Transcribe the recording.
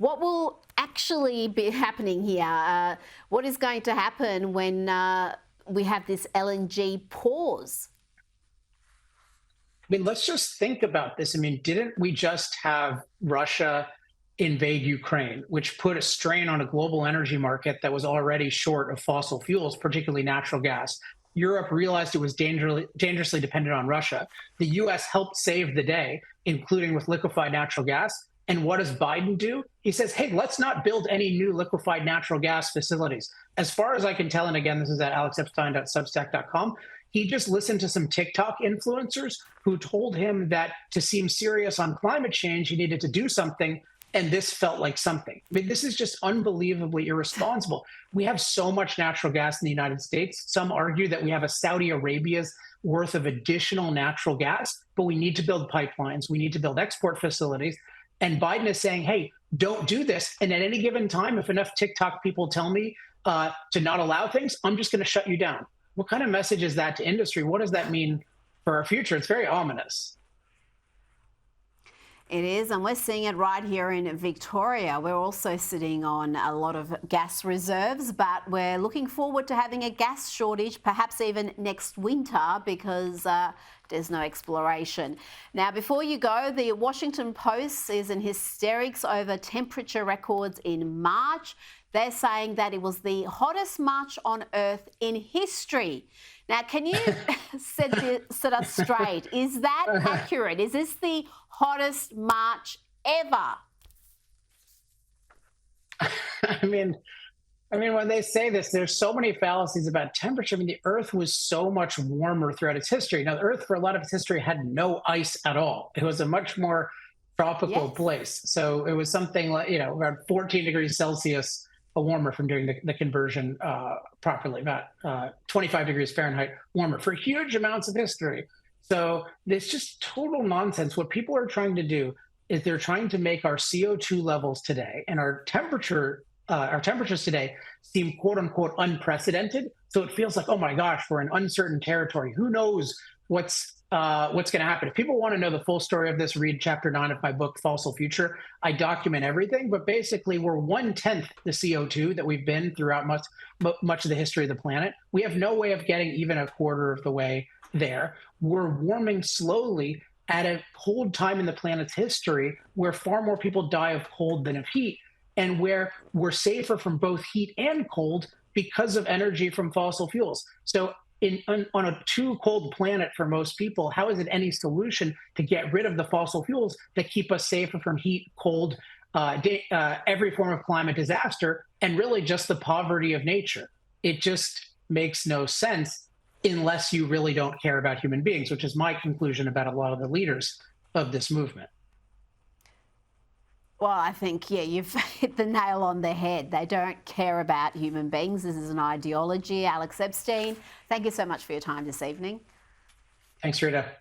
What will actually be happening here? What is going to happen when we have this LNG pause? I mean, let's just think about this. I mean, didn't we just have Russia invade Ukraine, which put a strain on a global energy market that was already short of fossil fuels, particularly natural gas? Europe realized it was dangerously dependent on Russia. The US helped save the day, including with liquefied natural gas. And what does Biden do? He says, hey, let's not build any new liquefied natural gas facilities. As far as I can tell, and again, this is at alexepstein.substack.com, he just listened to some TikTok influencers who told him that to seem serious on climate change, he needed to do something. And this felt like something. I mean, this is just unbelievably irresponsible. We have so much natural gas in the United States. Some argue that we have a Saudi Arabia's worth of additional natural gas, but we need to build pipelines. We need to build export facilities. And Biden is saying, hey, don't do this. And at any given time, if enough TikTok people tell me to not allow things, I'm just going to shut you down. What kind of message is that to industry? What does that mean for our future? It's very ominous. It is, and we're seeing it right here in Victoria. We're also sitting on a lot of gas reserves, but we're looking forward to having a gas shortage, perhaps even next winter, because there's no exploration. Now, before you go, the Washington Post is in hysterics over temperature records in March. They're saying that it was the hottest March on Earth in history. Now, can you set us straight? Is that accurate? Is this the hottest March ever? I mean, when they say this, there's so many fallacies about temperature. I mean, the Earth was so much warmer throughout its history. Now, the Earth, for a lot of its history, had no ice at all. It was a much more tropical place. So it was something like, around 14 degrees Celsius warmer from doing the conversion properly, about 25 degrees Fahrenheit warmer for huge amounts of history. So it's just total nonsense. What people are trying to do is they're trying to make our CO2 levels today and our temperatures today seem quote unquote unprecedented. So it feels like, oh my gosh, we're in uncertain territory. Who knows what's going to happen? If people want to know the full story of this, read chapter 9 of my book, Fossil Future. I document everything, but basically we're 1/10 the CO2 that we've been throughout much of the history of the planet. We have no way of getting even a quarter of the way there. We're warming slowly at a cold time in the planet's history where far more people die of cold than of heat, and where we're safer from both heat and cold because of energy from fossil fuels. So on a too cold planet for most people, how is it any solution to get rid of the fossil fuels that keep us safer from heat, cold, every form of climate disaster, and really just the poverty of nature? It just makes no sense unless you really don't care about human beings, which is my conclusion about a lot of the leaders of this movement. Well, I think, you've hit the nail on the head. They don't care about human beings. This is an ideology. Alex Epstein, thank you so much for your time this evening. Thanks, Rita.